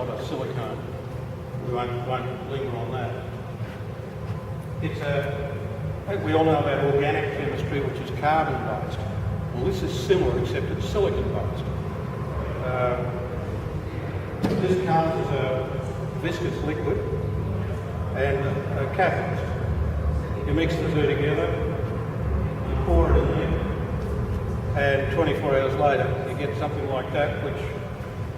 not a silicone. We won't linger on that. We all know about organic chemistry, which is carbon-based. Well, this is similar, except it's silicon-based. This comes as a viscous liquid and a catalyst. You mix the two together, you pour it in there, and 24 hours later you get something like that, which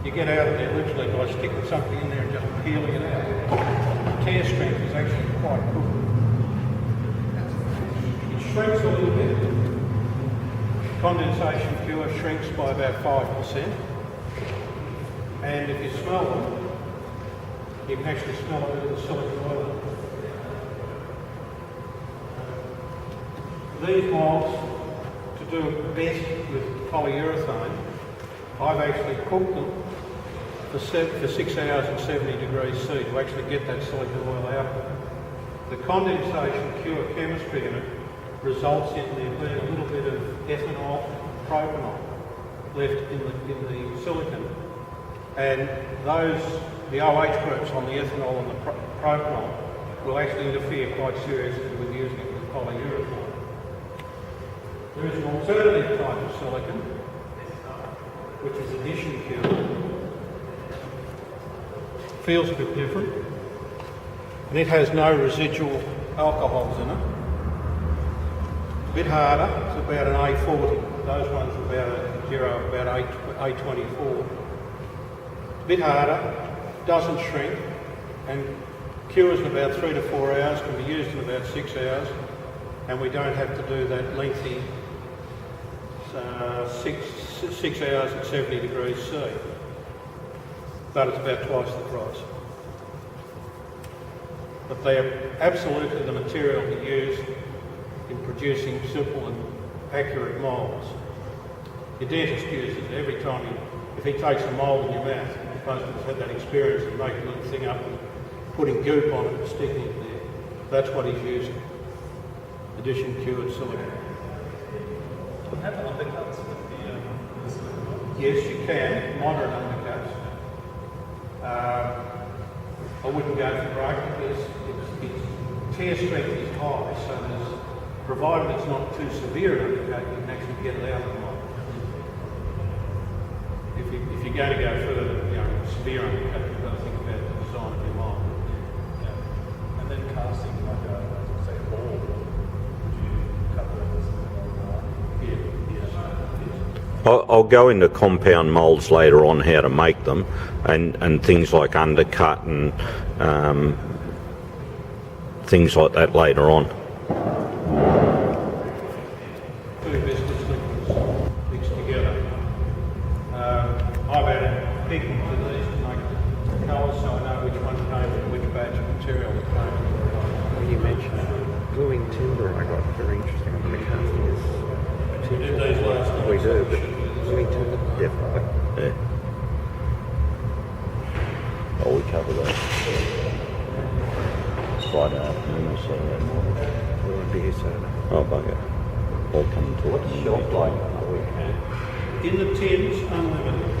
you get out of there literally by sticking something in there and just peeling it out. The tear strength is actually quite good. It shrinks a little bit. Condensation cure shrinks by about 5%. And if you smell them, you can actually smell it with the silicon oil. These molds, to do it best with polyurethane, I've actually cooked them for 6 hours at 70 degrees C to actually get that silicon oil out of it. The condensation cure chemistry in it results in there being a little bit of ethanol, propanol left in the silicon. And the OH groups on the ethanol and the propanol will actually interfere quite seriously with using it with polyurethane. There is an alternative type of silicon, which is addition cure. Feels a bit different, and it has no residual alcohols in it. A bit harder, it's about an A40. Those ones are about A24. A bit harder, doesn't shrink, and cures in about 3 to 4 hours, can be used in about 6 hours, and we don't have to do that lengthy 6 hours at 70 degrees C. But it's about twice the price. But they are absolutely the material to use in producing simple and accurate moulds. Your dentist uses it every time if he takes a mould in your mouth, you're supposed to have had that experience of making a little thing up and putting goop on it and sticking it there. That's what he's using. Addition cured silicone. Can you have undercuts with the silicone? Yes, you can. Moderate undercuts. I wouldn't go for great because its tear strength is high, so provided it's not too severe an undercut, you can actually get it out of the mold. If you're going to go further, severe undercut, you've got to think about the design of your mold. Yeah. And then casting, like say a ball, would you cut the I'll go into compound moulds later on how to make them and things like undercut and things like that later on. Two viscous liquids mixed together. I've added pigment to these to make the colours so I know which one came from which batch of material that came from. Well, you mentioned gluing timber. I got very interesting on the casting is We did these last night. we do, but gluing timber definitely. Yeah. Oh, we cover that Friday afternoon or Saturday morning. We won't be here Saturday. Oh, bugger. I'll come and talk to you. In the tins, unlimited.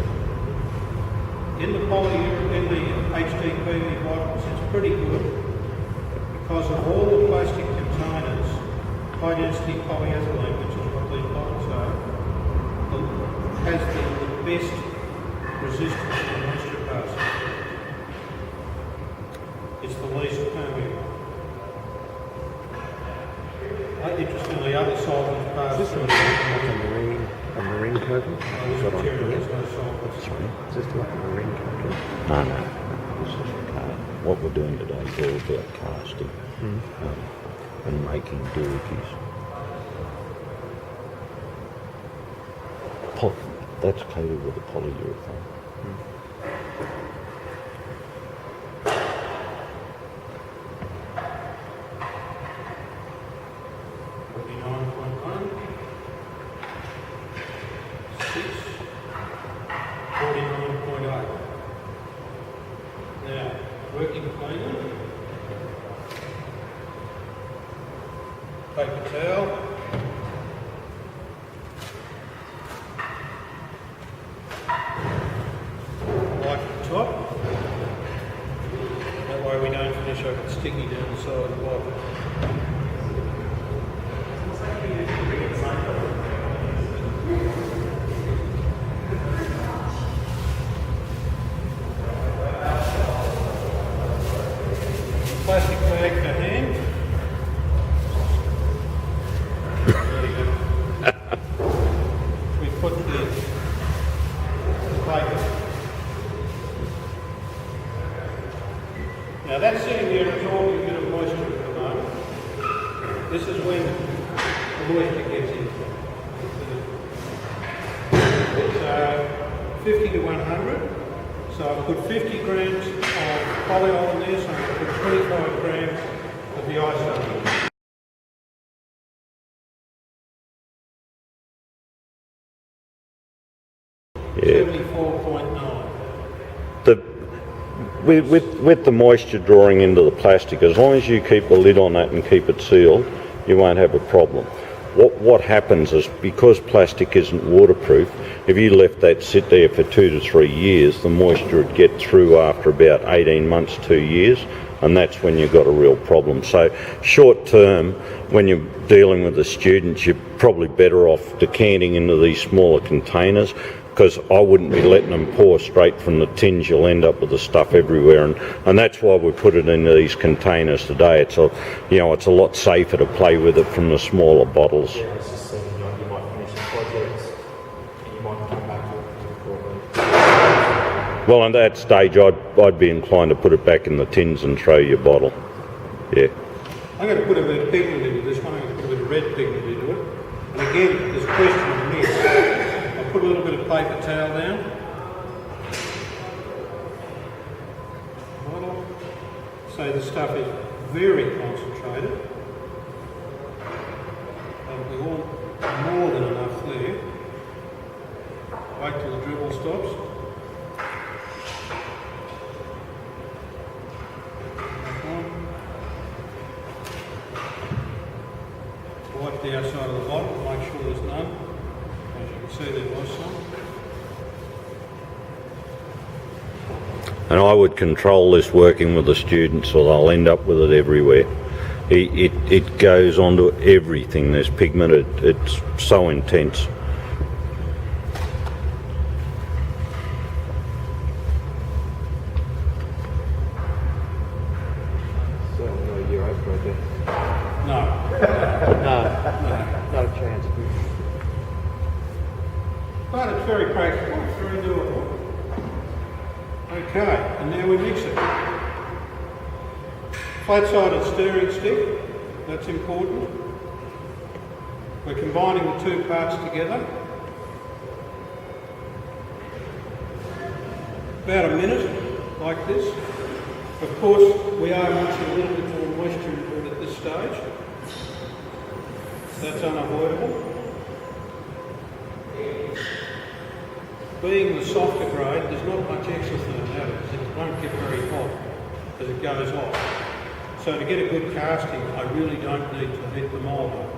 In the HDPE bottles, it's pretty good because of all the plastic containers, high density polyethylene, which is what these bottles are, has the best resistance to moisture passing. It's the least permeable. Interestingly, other solvents pass Is this through. like a marine coating? This material has no solvents. Is this like a marine coating? No, no. This is what we're doing today is all about casting and making doohickeys. That's coated with a polyurethane. Now, working cleaner, paper towel, wipe the top, sticky down the side of the bottle. Plastic bag for hand. Very good. We put the paper. Now that's sitting there absorbing a bit of moisture at the moment. This is when the moisture gets in. It's 50 to 100. So I've put 50 grams of polyol in there, so I'm going to put 25 grams of the iso. Yeah. 74.9. With the moisture drawing into the plastic, as long as you keep the lid on that and keep it sealed, you won't have a problem. What happens is, because plastic isn't waterproof, if you left that sit there for 2 to 3 years, the moisture would get through after about 18 months, 2 years, and that's when you've got a real problem. So short term, when you're dealing with the students, you're probably better off decanting into these smaller containers, because I wouldn't be letting them pour straight from the tins. You'll end up with the stuff everywhere, and that's why we put it into these containers today. It's a lot safer to play with it from the smaller bottles. Yeah, it's just saying, you might finish some projects and you might come back to it. Well, at that stage, I'd be inclined to put it back in the tins and throw your bottle. Yeah. I'm going to put a bit of pigment into this one. I'm going to put a bit of red pigment into it. And again, there's a question of mix. Put a little bit of paper towel down. So the stuff is very concentrated. That'll be all more than enough there. Wait till the dribble stops. Wipe the outside of the bottle, make sure there's none. As you can see, there was some. And I would control this working with the students, or they'll end up with it everywhere. It goes onto everything. There's pigment. It's so intense. Certainly not a Euro project. No. No, not a chance. But it's very practical, it's very doable. Okay, and now we mix it. Flat-sided stirring stick, that's important. We're combining the two parts together. About a minute, like this. Of course, we are mixing a little bit more moisture into it at this stage. That's unavoidable. Being the softer grade, there's not much exotherm out of it. It won't get very hot as it goes off. So to get a good casting, I really don't need to heat the mould up.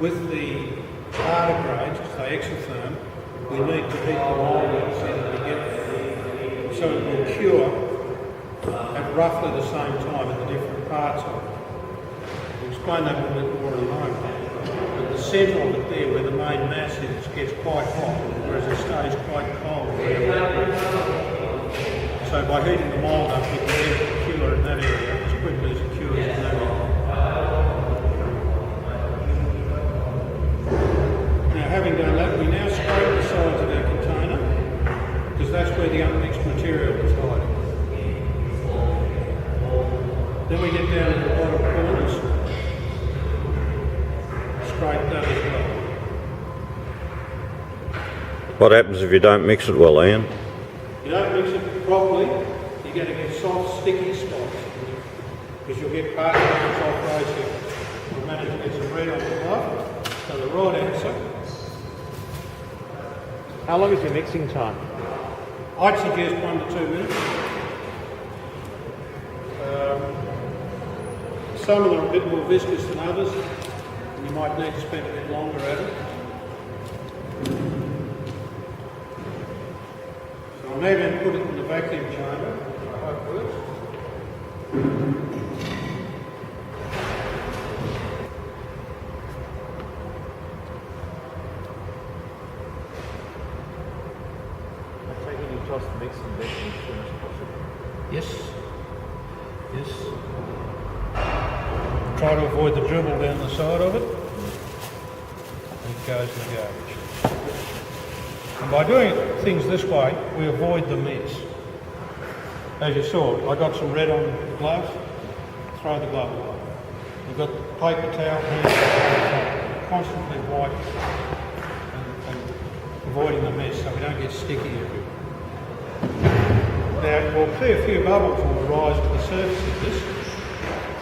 With the harder grades, say exotherm, we need to heat the mould up so that we get so it will cure at roughly the same time in the different parts of it. I'll explain that a little bit more in a moment. But the centre of it there, where the main mass is, gets quite hot, whereas it stays quite cold. So by heating the mould up, we can get it to cure in that area as quickly as it cures in that area. Now, having done that, we now scrape the sides of our container, because that's where the unmixed material is hiding. Then we get down to the bottom corners, scrape that as well. What happens if you don't mix it well, Ian? If you don't mix it properly, you're going to get soft, sticky spots, because you'll get particles off those here. We'll manage to get some red on the top. So the right answer, How long is your mixing time? I'd suggest 1 to 2 minutes. Some of them are a bit more viscous than others, and you might need to spend a bit longer at it. So I'm now going to put it in the vacuum chamber. I hope it works. across the mix and then as soon as possible. Yes. Yes. Try to avoid the dribble down the side of it. It goes in the garbage. And by doing things this way, we avoid the mess. As you saw, I got some red on the gloves, throw the glove away. You've got paper towel here, constantly wipe and avoiding the mess so we don't get sticky everywhere. Now, we'll see a few bubbles will rise to the surface of this,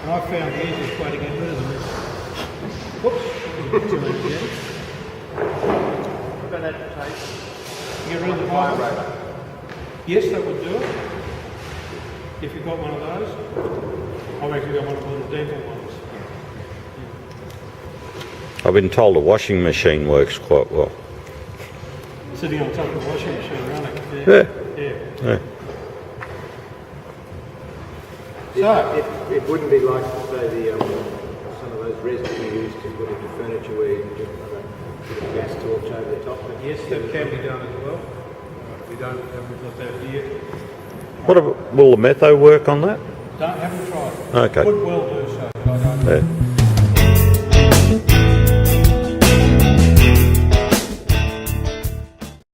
and I found the easiest way to get rid of them is, whoops, too late again. What about that tape? Get rid of the Fire bubbles. radar. Yes, that would do it. If you've got one of those. I've actually got one of the little dental ones. I've been told a washing machine works quite well. Sitting on top of the washing machine running. Yeah. Yeah. So, It wouldn't be like, say, some of those resins you use to put into furniture where you can just put a gas torch over the top. yes, that can be done as well. We haven't got that here. Will the metho work on that? Haven't tried it. Okay. Could well do so, but I don't know. Yeah.